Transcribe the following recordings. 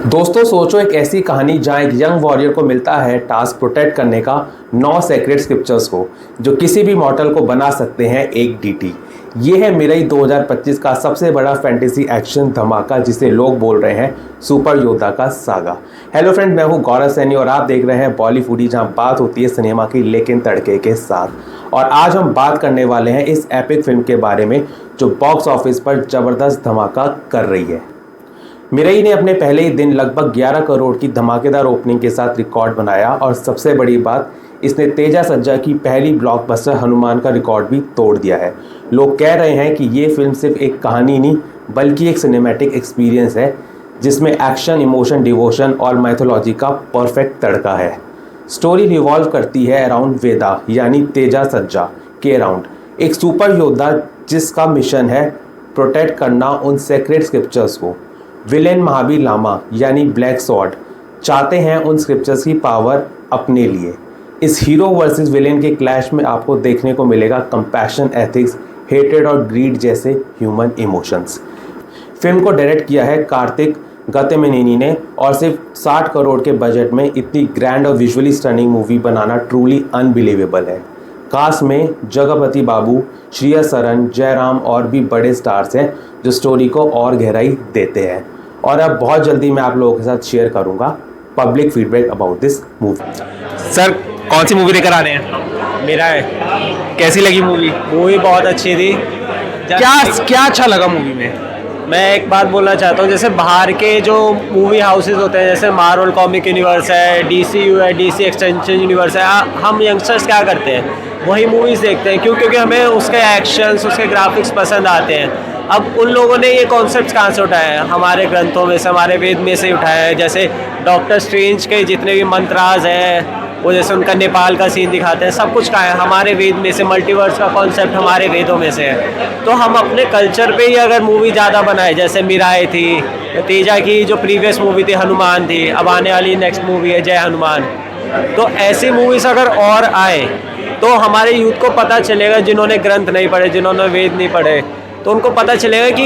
दोस्तों सोचो एक ऐसी कहानी जहाँ एक यंग वॉरियर को मिलता है टास्क प्रोटेक्ट करने का 9 सेक्रेट स्क्रिप्चर्स को जो किसी भी मॉर्टल को बना सकते हैं एक डीटी। ये है मिरई 2025 का सबसे बड़ा फैंटेसी एक्शन धमाका जिसे लोग बोल रहे हैं सुपर योद्धा का सागा। हेलो फ्रेंड, मैं हूँ गौरव सैनी और आप देख रहे हैं बॉलीवुडी, जहाँ बात होती है सिनेमा की लेकिन तड़के के साथ। और आज हम बात करने वाले हैं इस एपिक फिल्म के बारे में जो बॉक्स ऑफिस पर जबरदस्त धमाका कर रही है। मिरई ने अपने पहले ही दिन लगभग 11 करोड़ की धमाकेदार ओपनिंग के साथ रिकॉर्ड बनाया और सबसे बड़ी बात, इसने तेजा सज्जा की पहली ब्लॉकबस्टर हनुमान का रिकॉर्ड भी तोड़ दिया है। लोग कह रहे हैं कि ये फिल्म सिर्फ एक कहानी नहीं बल्कि एक सिनेमैटिक एक्सपीरियंस है जिसमें एक्शन, इमोशन, डिवोशन और माइथोलॉजी का परफेक्ट तड़का है। स्टोरी रिवॉल्व करती है अराउंड वेदा यानी तेजा सज्जा के अराउंड, एक सुपर योद्धा जिसका मिशन है प्रोटेक्ट करना उन सेक्रेट स्क्रिप्चर्स को। विलेन महावीर लामा यानी ब्लैक सॉर्ड चाहते हैं उन स्क्रिप्चर्स की पावर अपने लिए। इस हीरो वर्सेस विलेन के क्लैश में आपको देखने को मिलेगा कंपैशन, एथिक्स, हेट्रेड और ग्रीड जैसे ह्यूमन इमोशंस। फिल्म को डायरेक्ट किया है कार्तिक गतेमेनेनी ने और सिर्फ 60 करोड़ के बजट में इतनी ग्रैंड और विजुअली स्टनिंग मूवी बनाना ट्रूली अनबिलीवेबल है। कास्ट में जगपति बाबू, श्रिया सरन, जयराम और भी बड़े स्टार्स हैं जो स्टोरी को और गहराई देते हैं। और अब बहुत जल्दी मैं आप लोगों के साथ शेयर करूंगा public feedback about this movie. Sir, कौन सी मूवी लेकर आ रहे हैं? मेरा है। कैसी लगी मूवी? मूवी बहुत अच्छी थी। क्या अच्छा लगा मूवी में? मैं एक बात बोलना चाहता हूँ, जैसे बाहर के जो मूवी हाउसेस होते हैं, जैसे मार्वल कॉमिक यूनिवर्स है, डीसीयू है, डीसी एक्सटेंशन यूनिवर्स है, हम यंगस्टर्स क्या करते हैं, वही मूवीज़ देखते हैं। क्योंकि हमें उसके एक्शंस, उसके ग्राफिक्स पसंद आते हैं। अब उन लोगों ने ये कॉन्सेप्ट कहाँ से उठाए हैं? हमारे ग्रंथों में से, हमारे वेद में से उठाया है। जैसे डॉक्टर स्ट्रेंज के जितने भी मंत्राज हैं, वो जैसे उनका नेपाल का सीन दिखाते हैं, सब कुछ कहाँ है? हमारे वेद में से। मल्टीवर्स का कॉन्सेप्ट हमारे वेदों में से है। तो हम अपने कल्चर पे ही अगर मूवी ज़्यादा बनाए, जैसे मिराई थी, तेजा की जो प्रीवियस मूवी थी हनुमान थी, अब आने वाली नेक्स्ट मूवी है जय हनुमान, तो ऐसी मूवीज़ अगर और आए तो हमारे यूथ को पता चलेगा, जिन्होंने ग्रंथ नहीं पढ़े, जिन्होंने वेद नहीं पढ़े, तो उनको पता चलेगा कि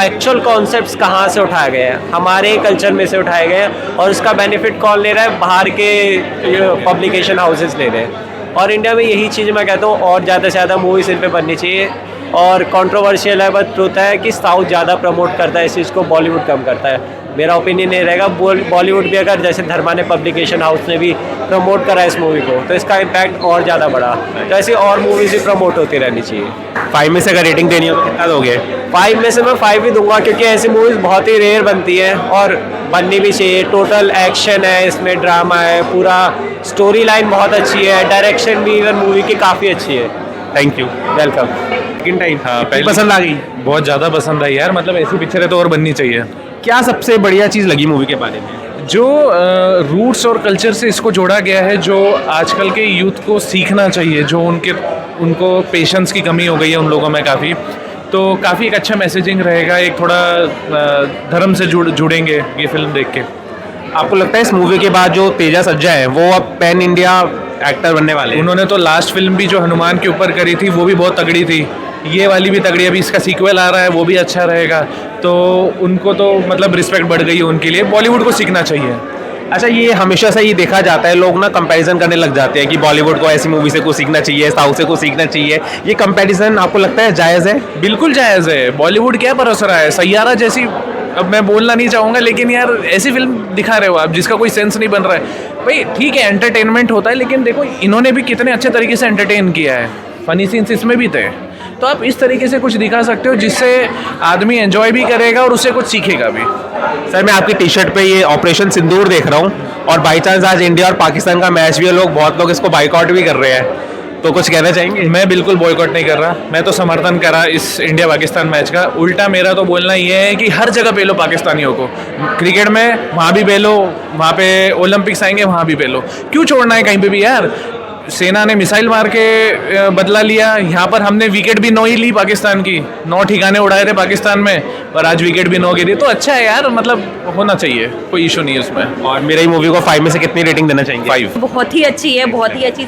एक्चुअल कॉन्सेप्ट्स कहाँ से उठाए गए हैं, हमारे कल्चर में से उठाए गए हैं। और उसका बेनिफिट कौन ले रहा है? बाहर के पब्लिकेशन हाउसेस ले रहे हैं। और इंडिया में यही चीज़ मैं कहता हूँ, और ज़्यादा से ज़्यादा मूवीज़ इन पर बननी चाहिए। और कंट्रोवर्शियल है, बट ट्रुथ है कि साउथ ज़्यादा प्रमोट करता है इस चीज़ को, बॉलीवुड कम करता है। मेरा ओपिनियन ये रहेगा, बॉलीवुड भी अगर जैसे धर्मा ने पब्लिकेशन हाउस ने भी प्रमोट करा इस मूवी को, तो इसका इम्पैक्ट और ज़्यादा बढ़ा। तो ऐसी और मूवीज़ भी प्रमोट होती रहनी चाहिए। 5 में से अगर रेटिंग देनी हो तो कितना दोगे? 5 में से मैं 5 ही दूंगा, क्योंकि ऐसी मूवीज़ बहुत ही रेयर बनती है और बननी भी चाहिए। टोटल एक्शन है इसमें, ड्रामा है, पूरा स्टोरी लाइन बहुत अच्छी है, डायरेक्शन भी इवन मूवी की काफ़ी अच्छी है। Thank you, welcome. Second time. हाँ, पहली पसंद आ गई? बहुत ज़्यादा पसंद आई यार, मतलब ऐसी पिक्चरें तो और बननी चाहिए। क्या सबसे बढ़िया चीज़ लगी मूवी के बारे में? जो रूट्स और कल्चर से इसको जोड़ा गया है, जो आजकल के यूथ को सीखना चाहिए, जो उनको पेशेंस की कमी हो गई है उन लोगों में काफ़ी, तो काफ़ी एक अच्छा मैसेजिंग रहेगा। एक थोड़ा धर्म से जुड़ेंगे ये फिल्म देख के। आपको लगता है इस मूवी के बाद जो तेजा सज्जा है वो अब पैन इंडिया एक्टर बनने वाले हैं? उन्होंने तो लास्ट फिल्म भी जो हनुमान के ऊपर करी थी वो भी बहुत तगड़ी थी, ये वाली भी तगड़ी। अभी इसका सीक्वल आ रहा है, वो भी अच्छा रहेगा। तो उनको तो मतलब रिस्पेक्ट बढ़ गई है उनके लिए। बॉलीवुड को सीखना चाहिए। अच्छा, ये हमेशा से ही देखा जाता है, लोग ना कंपैरिजन करने लग जाते हैं कि बॉलीवुड को ऐसी मूवी से कुछ सीखना चाहिए, साउथ से कुछ सीखना चाहिए। ये कंपैरिजन आपको लगता है जायज़ है? बिल्कुल जायज़ है। बॉलीवुड क्या भरोसा रहा है, सैयारा जैसी, अब मैं बोलना नहीं चाहूँगा, लेकिन यार ऐसी फिल्म दिखा रहे हो आप जिसका कोई सेंस नहीं बन रहा है। भाई ठीक है, एंटरटेनमेंट होता है, लेकिन देखो इन्होंने भी कितने अच्छे तरीके से एंटरटेन किया है। फनी सीन्स इसमें भी थे, तो आप इस तरीके से कुछ दिखा सकते हो जिससे आदमी एंजॉय भी करेगा और उससे कुछ सीखेगा भी। सर, मैं आपकी टी शर्ट पे ये ऑपरेशन सिंदूर देख रहा हूँ और बाई चांस आज इंडिया और पाकिस्तान का मैच भी है, बहुत लोग इसको बाइकआउट भी कर रहे हैं, तो कुछ कहना चाहेंगे? मैं बिल्कुल बॉयकॉट नहीं कर रहा, मैं तो समर्थन करा इस इंडिया पाकिस्तान मैच का। उल्टा मेरा तो बोलना ये है कि हर जगह पेलो पाकिस्तानियों को। क्रिकेट में वहाँ भी पेलो, वहाँ पे ओलंपिक्स आएंगे वहाँ भी पेलो, क्यों छोड़ना है कहीं पे भी यार। सेना ने मिसाइल मार के बदला लिया। यहाँ पर हमने विकेट भी 9 ही ली पाकिस्तान की, 9 ठिकाने उड़ाए थे पाकिस्तान में, पर आज विकेट भी 9 गिरी। तो अच्छा है यार, मतलब होना चाहिए, कोई इशू नहीं है उसमें। और मेरी मूवी को 5 में से कितनी रेटिंग देना चाहेंगे? 5। बहुत ही अच्छी है, बहुत ही अच्छी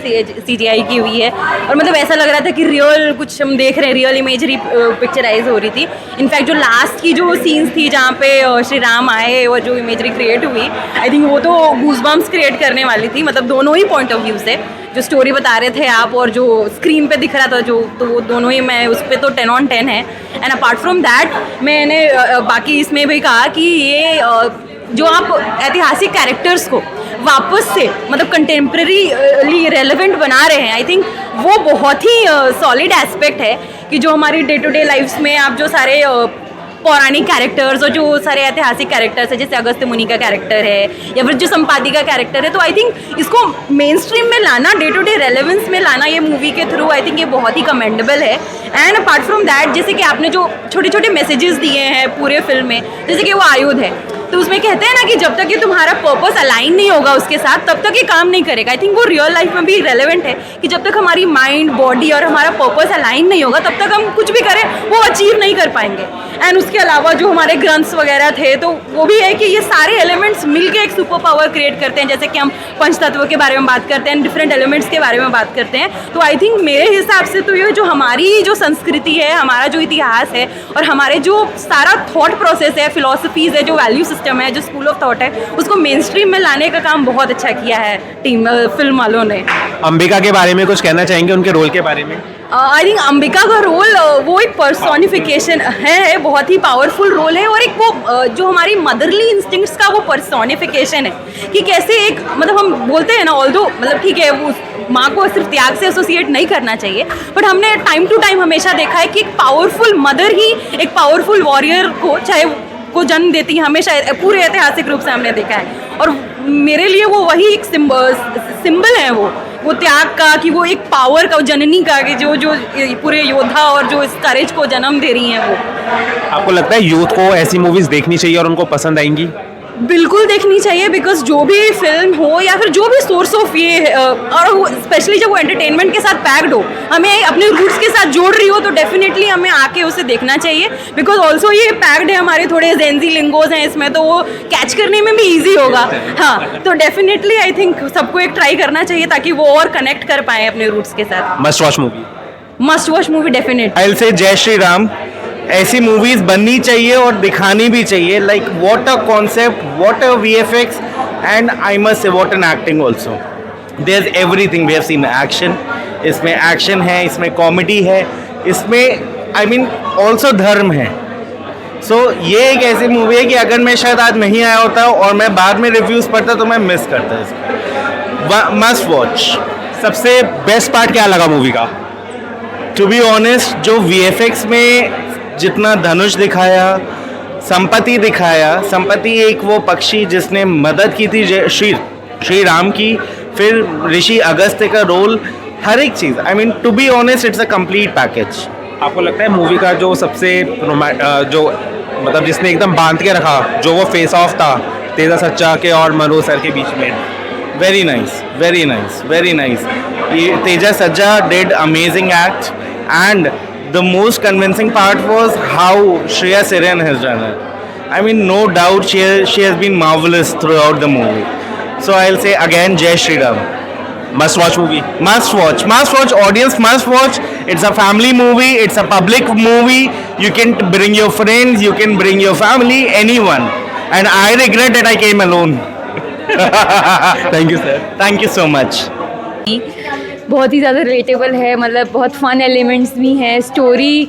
CGI की हुई है, और मतलब ऐसा लग रहा था कि रियल कुछ हम देख रहे हैं, रियल इमेजरी पिक्चराइज हो रही थी। इनफैक्ट जो लास्ट की जो सीन्स थी जहाँ पे श्री राम आए और जो इमेजरी क्रिएट हुई, आई थिंक वो तो गूज़बम्प्स क्रिएट करने वाली थी। मतलब दोनों ही पॉइंट ऑफ व्यू से, जो स्टोरी बता रहे थे आप और जो स्क्रीन पे दिख रहा था जो, तो वो दोनों ही, मैं उस पर तो 10 on 10 है। एंड अपार्ट फ्रॉम दैट मैंने बाकी इसमें भी कहा कि ये जो आप ऐतिहासिक कैरेक्टर्स को वापस से मतलब कंटेम्प्रेरीली रेलेवेंट बना रहे हैं, आई थिंक वो बहुत ही सॉलिड एस्पेक्ट है कि जो हमारी डे टू डे लाइफ्स में आप जो सारे पौराणिक कैरेक्टर्स और जो सारे ऐतिहासिक कैरेक्टर्स है, जैसे अगस्त्य मुनि का कैरेक्टर है या फिर जो संपादी का कैरेक्टर है, तो आई थिंक इसको मेन स्ट्रीम में लाना, डे टू डे रेलेवेंस में लाना ये मूवी के थ्रू, आई थिंक ये बहुत ही कमेंडेबल है। एंड अपार्ट फ्रॉम दैट, जैसे कि आपने जो छोटे छोटे मैसेजेस दिए हैं पूरे फिल्म में, जैसे कि वो आयुध है, तो उसमें कहते हैं ना कि जब तक ये तुम्हारा पर्पस अलाइन नहीं होगा उसके साथ, तब तक ये काम नहीं करेगा। आई थिंक वो रियल लाइफ में भी रेलेवेंट है कि जब तक हमारी माइंड, बॉडी और हमारा पर्पस अलाइन नहीं होगा, तब तक हम कुछ भी करें वो अचीव नहीं कर पाएंगे। एंड उसके अलावा जो हमारे ग्रंथ्स वगैरह थे, तो वो भी है कि ये सारे एलिमेंट्स मिलके एक सुपर पावर क्रिएट करते हैं। जैसे कि हम पंचतत्व के बारे में बात करते हैं, डिफरेंट एलिमेंट्स के बारे में बात करते हैं, तो आई थिंक मेरे हिसाब से तो ये जो हमारी जो संस्कृति है, हमारा जो इतिहास है और हमारे जो सारा थॉट प्रोसेस है, फिलोसफीज है, जो वैल्यू सिस्टम है, जो स्कूल ऑफ थॉट है, उसको मेन स्ट्रीम में लाने का काम बहुत अच्छा किया है टीम फिल्म वालों ने। अंबिका के बारे में कुछ कहना चाहेंगे, उनके रोल के बारे में? आई थिंक अंबिका का रोल वो एक पर्सोनिफिकेशन है, बहुत ही पावरफुल रोल है, और एक वो जो हमारी मदरली इंस्टिंक्ट्स का वो पर्सोनिफिकेशन है कि कैसे एक, मतलब हम बोलते हैं ना, ऑल्दो मतलब ठीक है वो माँ को सिर्फ त्याग से एसोसिएट नहीं करना चाहिए, बट हमने टाइम टू टाइम हमेशा देखा है कि एक पावरफुल मदर ही एक पावरफुल वॉरियर को चाहे को जन्म देती है, हमेशा पूरे ऐतिहासिक रूप से हमने देखा है। और मेरे लिए वो वही एक सिंबल है वो त्याग का, कि वो एक पावर का, जननी का, कि जो पूरे योद्धा और जो इस करेज को जन्म दे रही हैं वो। आपको लगता है यूथ को ऐसी मूवीज देखनी चाहिए और उनको पसंद आएंगी? बिल्कुल देखनी चाहिए, बिकॉज जो भी फिल्म हो या फिर जो भी सोर्स ऑफ ये और स्पेशली जब वो एंटरटेनमेंट के साथ पैक्ड हो, हमें अपने रूट्स के साथ जोड़ रही हो, तो डेफिनेटली हमें आके उसे देखना चाहिए। बिकॉज ऑल्सो ये पैक्ड है, हमारे थोड़े जेंजी लिंगोज हैं इसमें, तो वो कैच करने में भी ईजी होगा। हाँ, तो डेफिनेटली आई थिंक सबको एक ट्राई करना चाहिए ताकि वो और कनेक्ट कर पाए अपने रूट्स के साथ। Must watch movie? Must watch movie definite. I will say जय श्री राम। ऐसी मूवीज बननी चाहिए और दिखानी भी चाहिए। Like what a concept, what a VFX, and I must say what an acting also. There is everything. We have seen action, इसमें action है, इसमें कॉमेडी है, इसमें आई मीन ऑल्सो धर्म है। सो ये एक ऐसी मूवी है कि अगर मैं शायद आज नहीं आया होता और मैं बाद में रिव्यूज़ पढ़ता तो मैं मिस करता इसको। Must watch. सबसे बेस्ट पार्ट क्या लगा मूवी का? टू बी ऑनेस्ट, जो VFX में जितना धनुष दिखाया, संपत्ति दिखाया, संपत्ति एक वो पक्षी जिसने मदद की थी श्री राम की, फिर ऋषि अगस्त्य का रोल, हर एक चीज़, I mean to be honest it's a complete package. आपको लगता है मूवी का जो सबसे जो मतलब जिसने एकदम बांध के रखा, जो वो फेस ऑफ था तेजा सच्चा के और मनोज सर के बीच में? Very nice, very nice, very nice. Teja Sajja did amazing act, and the most convincing part was how Shreya Saran has done it. I mean, no doubt she has been marvelous throughout the movie. So I'll say again, Jai Shri Ram. Must watch movie? Must watch, audience must watch. It's a family movie, it's a public movie. You can bring your friends, you can bring your family, anyone. And I regret that I came alone. Thank you sir. Thank you so much. बहुत ही ज़्यादा relatable है, मतलब बहुत fun elements भी हैं, story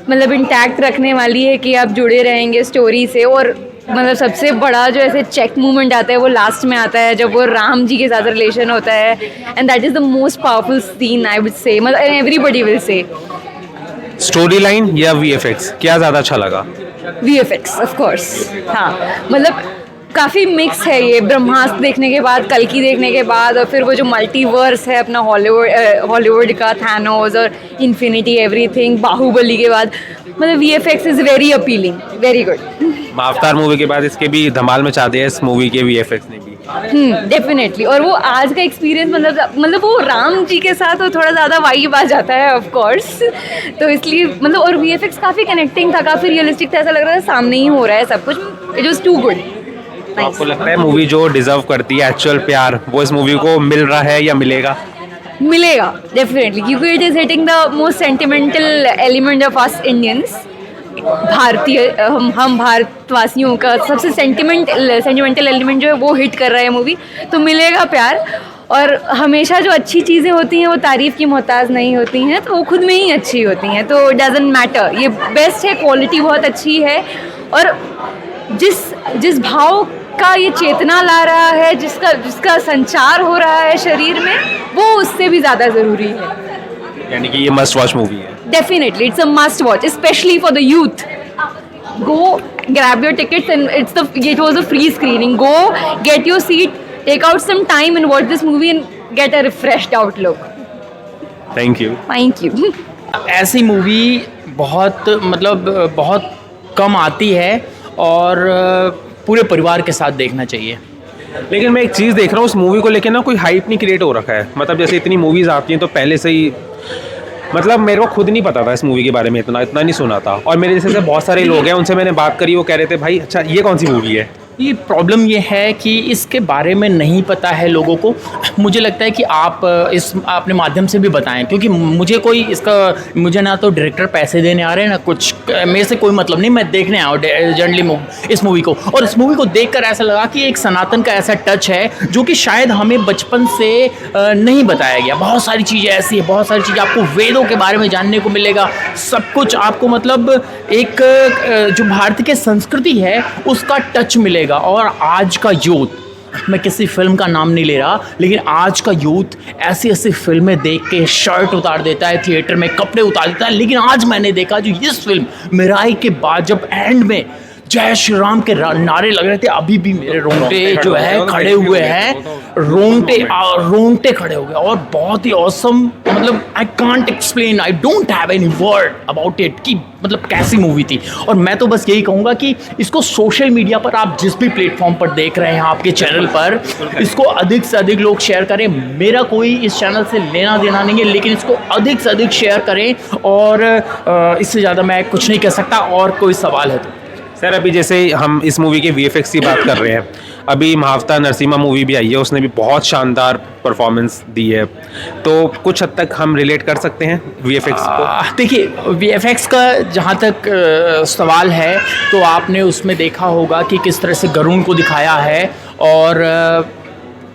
मतलब intact रखने वाली है कि आप जुड़े रहेंगे स्टोरी से। और मतलब सबसे बड़ा जो ऐसे चेक मोमेंट आता है वो लास्ट में आता है, जब वो राम जी के साथ रिलेशन होता है, and that is the most powerful scene I would say, मतलब everybody will say. Story line या VFX क्या ज़्यादा अच्छा लगा? VFX of course. हाँ, मतलब काफ़ी मिक्स है ये, ब्रह्मास्त्र देखने के बाद, कल्कि देखने के बाद, और फिर वो जो मल्टीवर्स है अपना हॉलीवुड का, थैनोस और इन्फिनिटी एवरीथिंग, बाहुबली के बाद, मतलब VFX is very appealing, very good. Avatar movie के बाद इसके भी धमाल मचा दिया इस मूवी के VFX ने भी। डेफिनेटली। और वो आज का एक्सपीरियंस मतलब वो राम जी के साथ वो थोड़ा ज़्यादा वाइब आ जाता है ऑफ कोर्स, तो इसलिए मतलब और VFX काफ़ी कनेक्टिंग था, काफ़ी रियलिस्टिक था, ऐसा लग रहा था सामने ही हो रहा है सब कुछ। It was too good. तो आपको लगता है मूवी जो डिजर्व करती है एक्चुअल प्यार वो इस मूवी को मिल रहा है या मिलेगा? मिलेगा डेफिनेटली, क्योंकि it is hitting the most sentimental element of us Indians. भारतीय हम भारतवासियों का सबसे सेंटिमेंटल एलिमेंट जो है वो हिट कर रहा है मूवी, तो मिलेगा प्यार। और हमेशा जो अच्छी चीज़ें होती हैं वो तारीफ़ की मोहताज नहीं होती हैं, तो वो खुद में ही अच्छी होती हैं, तो डजंट मैटर। ये बेस्ट है, क्वालिटी बहुत अच्छी है, और जिस भाव का ये चेतना ला रहा है, जिसका संचार हो रहा है शरीर में, वो उससे भी ज़्यादा ज़रूरी है। यानी कि ये मस्ट वॉच मूवी है। Definitely, it's a must watch, especially for the youth. Go grab your tickets, and it was a free screening. Go get your seat, take out some time and watch this movie and get a refreshed outlook. Thank you. Thank you. ऐसी movie बहुत कम आती है और पूरे परिवार के साथ देखना चाहिए। लेकिन मैं एक चीज़ देख रहा हूँ उस मूवी को लेकर ना कोई हाइप नहीं क्रिएट हो रखा है। मतलब जैसे इतनी मूवीज़ आती हैं तो पहले से ही मतलब मेरे को खुद नहीं पता था इस मूवी के बारे में, इतना नहीं सुना था। और मेरे जैसे बहुत सारे लोग हैं उनसे मैंने बात करी, वो कह रहे थे भाई अच्छा ये कौन सी मूवी है। ये प्रॉब्लम ये है कि इसके बारे में नहीं पता है लोगों को। मुझे लगता है कि आप इस अपने माध्यम से भी बताएं, क्योंकि मुझे ना तो डायरेक्टर पैसे देने आ रहे हैं ना कुछ, मेरे से कोई मतलब नहीं, मैं देखने आया हूँ जनरली इस मूवी को। और इस मूवी को देखकर ऐसा लगा कि एक सनातन का ऐसा टच है जो कि शायद हमें बचपन से नहीं बताया गया। बहुत सारी चीज़ें ऐसी है, बहुत सारी चीज़ें आपको वेदों के बारे में जानने को मिलेगा, सब कुछ आपको मतलब एक जो भारत की संस्कृति है उसका टच मिलेगा। और आज का यूथ, मैं किसी फिल्म का नाम नहीं ले रहा, लेकिन आज का यूथ ऐसी ऐसी फिल्में देख के शर्ट उतार देता है, थिएटर में कपड़े उतार देता है। लेकिन आज मैंने देखा जो इस फिल्म मिराई के बाद जब एंड में जय श्री राम के नारे लग रहे थे, अभी भी मेरे रोंगटे जो है खड़े हुए हैं, रोंगटे खड़े हो गए। और बहुत ही ऑसम, मतलब I can't explain, I don't have any word about it कि मतलब कैसी मूवी थी। और मैं तो बस यही कहूँगा कि इसको सोशल मीडिया पर आप जिस भी प्लेटफॉर्म पर देख रहे हैं आपके चैनल पर, इसको अधिक से अधिक लोग शेयर करें। मेरा कोई इस चैनल से लेना देना नहीं है, लेकिन इसको अधिक से अधिक शेयर करें। और इससे ज़्यादा मैं कुछ नहीं कह सकता। और कोई सवाल है तो सर, अभी जैसे हम इस मूवी के VFX की बात कर रहे हैं, अभी महाअवतार नरसिम्हा मूवी भी आई है, उसने भी बहुत शानदार परफॉर्मेंस दी है, तो कुछ हद तक हम रिलेट कर सकते हैं VFX को। देखिए, VFX का जहाँ तक सवाल है तो आपने उसमें देखा होगा कि किस तरह से गरुड़ को दिखाया है। और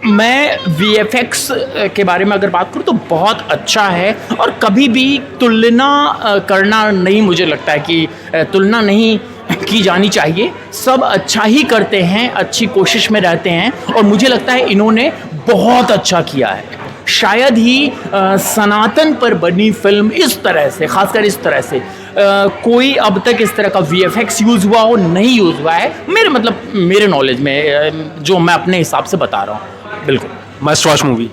मैं VFX के बारे में अगर बात करूँ तो बहुत अच्छा है, और कभी भी तुलना करना नहीं, मुझे लगता है कि तुलना नहीं की जानी चाहिए। सब अच्छा ही करते हैं, अच्छी कोशिश में रहते हैं, और मुझे लगता है इन्होंने बहुत अच्छा किया है। शायद ही सनातन पर बनी फिल्म इस तरह से, खासकर इस तरह से कोई अब तक इस तरह का VFX यूज़ हुआ हो, नहीं यूज़ हुआ है मेरे नॉलेज में, जो मैं अपने हिसाब से बता रहा हूँ। बिल्कुल must watch movie.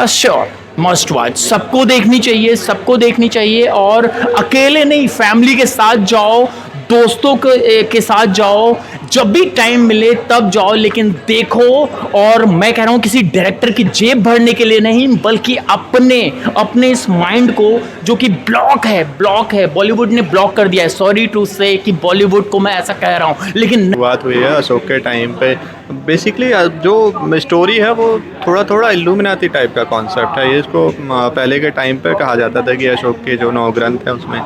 Sure, must watch, सबको देखनी चाहिए। और अकेले नहीं, फैमिली के साथ जाओ, दोस्तों के साथ जाओ, जब भी टाइम मिले तब जाओ, लेकिन देखो। और मैं कह रहा हूँ किसी डायरेक्टर की जेब भरने के लिए नहीं, बल्कि अपने इस माइंड को जो कि ब्लॉक है, बॉलीवुड ने ब्लॉक कर दिया है। सॉरी टू से कि बॉलीवुड को मैं ऐसा कह रहा हूँ, लेकिन बात हुई है अशोक के टाइम पे। बेसिकली जो स्टोरी है वो थोड़ा इल्यूमिनाती टाइप का कॉन्सेप्ट है। ये इसको पहले के टाइम पे कहा जाता था कि अशोक के जो 9 ग्रंथ हैं उसमें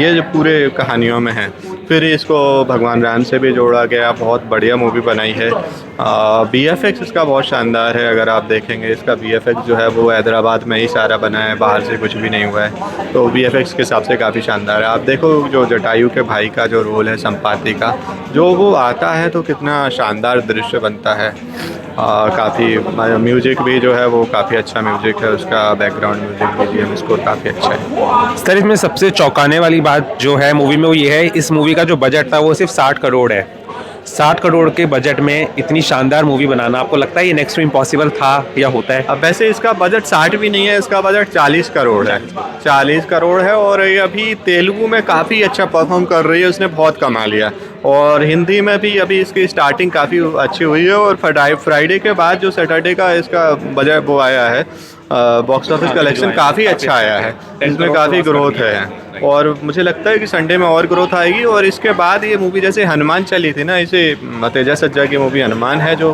ये जो पूरे कहानियों में है। फिर इसको भगवान राम से भी जोड़ा गया, बहुत बढ़िया मूवी बनाई है। VFX इसका बहुत शानदार है। अगर आप देखेंगे इसका VFX जो है वो हैदराबाद में ही सारा बना है, बाहर से कुछ भी नहीं हुआ है, तो VFX के हिसाब से काफ़ी शानदार है। आप देखो जो जटायु के भाई का जो रोल है संपाति का, जो वो आता है तो कितना शानदार दृश्य बनता है। काफ़ी म्यूज़िक भी जो है वो काफ़ी अच्छा म्यूज़िक है, उसका बैकग्राउंड म्यूज़िक BGM स्कोर काफ़ी अच्छा है। सर, इसमें सबसे चौंकाने वाली बात जो है मूवी में वो ये है, इस मूवी का जो बजट था वो सिर्फ 60 करोड़ है। 60 करोड़ के बजट में इतनी शानदार मूवी बनाना, आपको लगता है ये नेक्स्ट में इम्पॉसिबल था या होता है? अब वैसे इसका बजट 60 भी नहीं है, इसका बजट 40 करोड़ है। 40 करोड़ है और ये अभी तेलुगु में काफ़ी अच्छा परफॉर्म कर रही है, उसने बहुत कमा लिया। और हिंदी में भी अभी इसकी स्टार्टिंग काफ़ी अच्छी हुई है और फ्राइडे के बाद जो सैटरडे का इसका बजट वो आया है, बॉक्स ऑफिस कलेक्शन काफ़ी अच्छा आया है, इसमें काफ़ी ग्रोथ है और मुझे लगता है कि संडे में और ग्रोथ आएगी। और इसके बाद ये मूवी जैसे हनुमान चली थी ना, इसे तेजा सज्जा की मूवी हनुमान है जो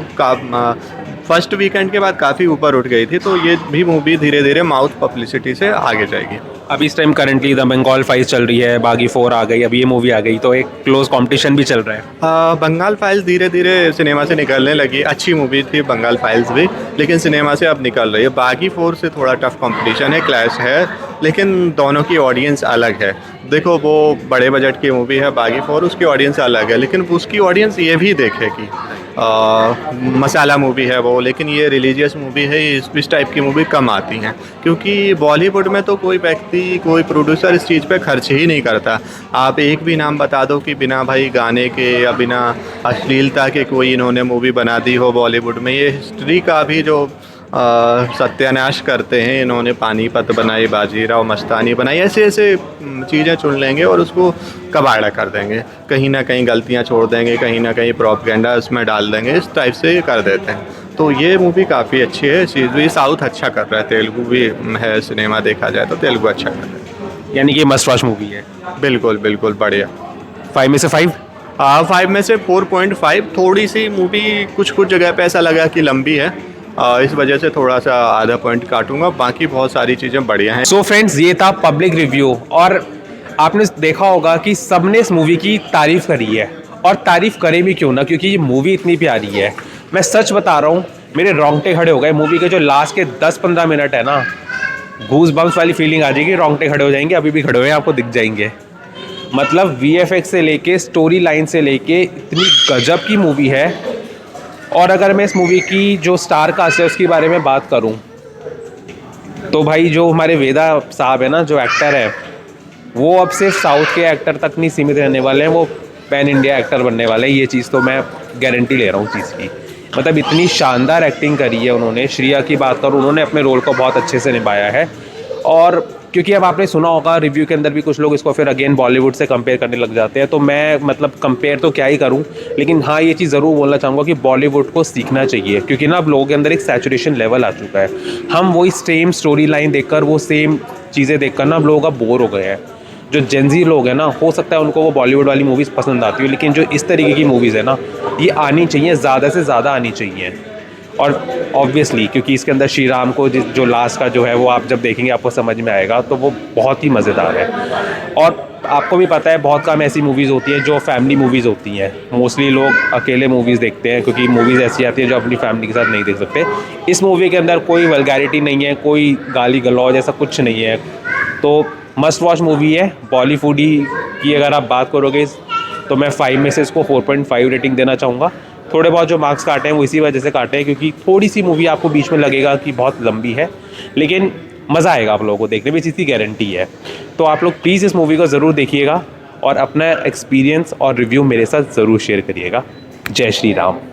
फर्स्ट वीकेंड के बाद काफ़ी ऊपर उठ गई थी, तो ये भी मूवी धीरे धीरे माउथ पब्लिसिटी से आगे जाएगी। अभी इस time currently the Bengal files चल रही है, बागी 4 आ गई, अभी ये मूवी आ गई, तो एक क्लोज कंपटीशन भी चल रहा है। बंगाल फाइल्स धीरे धीरे सिनेमा से निकलने लगी, अच्छी मूवी थी बंगाल फाइल्स भी, लेकिन सिनेमा से अब निकल रही है। बागी 4 से थोड़ा टफ कंपटीशन है, क्लैश है, लेकिन दोनों की ऑडियंस अलग है। देखो वो बड़े बजट की मूवी है बागी 4, उसकी ऑडियंस अलग है, लेकिन उसकी ऑडियंस ये भी देखेगी। मसाला मूवी है वो, लेकिन ये रिलीजियस मूवी है, इस टाइप की मूवी कम आती हैं, क्योंकि बॉलीवुड में तो कोई व्यक्ति कोई प्रोड्यूसर इस चीज़ पे खर्च ही नहीं करता। आप एक भी नाम बता दो कि बिना भाई गाने के या बिना अश्लीलता के कोई इन्होंने मूवी बना दी हो बॉलीवुड में। ये हिस्ट्री का भी जो सत्यानाश करते हैं इन्होंने, पानीपत बनाई, बाजीराव मस्तानी बनाई, ऐसे ऐसे चीज़ें चुन लेंगे और उसको कबाड़ा कर देंगे, कहीं ना कहीं गलतियां छोड़ देंगे, कहीं ना कहीं प्रोपेगेंडा उसमें डाल देंगे, इस टाइप से कर देते हैं। तो ये मूवी काफ़ी अच्छी है, चीज़ भी साउथ अच्छा कर रहा है, तेलुगु भी है, सिनेमा देखा जाए तो तेलुगु अच्छा कर रहा है, यानी कि मस्ट वॉच मूवी है। बिल्कुल बिल्कुल बढ़िया। 5 में से 5? 5 में से 4.5। थोड़ी सी मूवी कुछ जगह पे ऐसा लगा कि लंबी है, इस वजह से थोड़ा सा आधा पॉइंट काटूंगा, बाकी बहुत सारी चीज़ें बढ़िया हैं। सो फ्रेंड्स, ये था पब्लिक रिव्यू और आपने देखा होगा कि सबने इस मूवी की तारीफ़ करी है, और तारीफ़ करें भी क्यों ना, क्योंकि ये मूवी इतनी प्यारी है। मैं सच बता रहा हूँ, मेरे रोंगटे खड़े हो गए। मूवी के जो लास्ट के 10-15 मिनट है ना, गूज बम्स वाली फीलिंग आ जाएगी, रोंगटे खड़े हो जाएंगे, अभी भी खड़े हुए हैं, आपको दिख जाएंगे। मतलब VFX से लेके स्टोरी लाइन से लेके इतनी गजब की मूवी है। और अगर मैं इस मूवी की जो स्टार कास्ट है उसके बारे में बात करूं, तो भाई जो हमारे वेदा साहब है ना, जो एक्टर है, वो अब सिर्फ साउथ के एक्टर तक नहीं सीमित रहने वाले हैं, वो पैन इंडिया एक्टर बनने वाले हैं। ये चीज़ तो मैं गारंटी ले रहा हूँ चीज़ की। मतलब इतनी शानदार एक्टिंग करी है उन्होंने। श्रिया की बात करूँ, उन्होंने अपने रोल को बहुत अच्छे से निभाया है। और क्योंकि अब आपने सुना होगा रिव्यू के अंदर भी कुछ लोग इसको फिर अगेन बॉलीवुड से कंपेयर करने लग जाते हैं, तो मैं मतलब कंपेयर तो क्या ही करूं, लेकिन हाँ ये चीज़ ज़रूर बोलना चाहूँगा कि बॉलीवुड को सीखना चाहिए, क्योंकि ना अब लोगों के अंदर एक सैचुरेशन लेवल आ चुका है। हम वही सेम स्टोरी लाइन देखकर, वो सेम चीज़ें देखकर ना अब लोग अब बोर हो गए हैं। जो जेनजी लोग हैं ना, हो सकता है उनको वो बॉलीवुड वाली मूवीज़ पसंद आती हो, लेकिन जो इस तरीके की मूवीज़ है ना, ये आनी चाहिए, ज़्यादा से ज़्यादा आनी चाहिए। और ऑब्वियसली क्योंकि इसके अंदर श्री राम को जो लास्ट का जो है वो आप जब देखेंगे आपको समझ में आएगा, तो वो बहुत ही मज़ेदार है। और आपको भी पता है बहुत कम ऐसी मूवीज़ होती हैं जो फैमिली मूवीज़ होती हैं। मोस्टली लोग अकेले मूवीज़ देखते हैं, क्योंकि मूवीज़ ऐसी आती हैं जो अपनी फैमिली के साथ नहीं देख सकते। इस मूवी के अंदर कोई वल्गैरिटी नहीं है, कोई गाली गलौज ऐसा कुछ नहीं है, तो मस्ट वॉच मूवी है। बॉलीवुड की अगर आप बात करोगे तो मैं 5 में से इसको 4.5 रेटिंग देना चाहूँगा। थोड़े बहुत जो मार्क्स काटे हैं वो इसी वजह से काटे हैं क्योंकि थोड़ी सी मूवी आपको बीच में लगेगा कि बहुत लंबी है, लेकिन मज़ा आएगा आप लोगों को देखने में, इस चीज़ की गारंटी है। तो आप लोग प्लीज़ इस मूवी को ज़रूर देखिएगा और अपना एक्सपीरियंस और रिव्यू मेरे साथ ज़रूर शेयर करिएगा। जय श्री राम।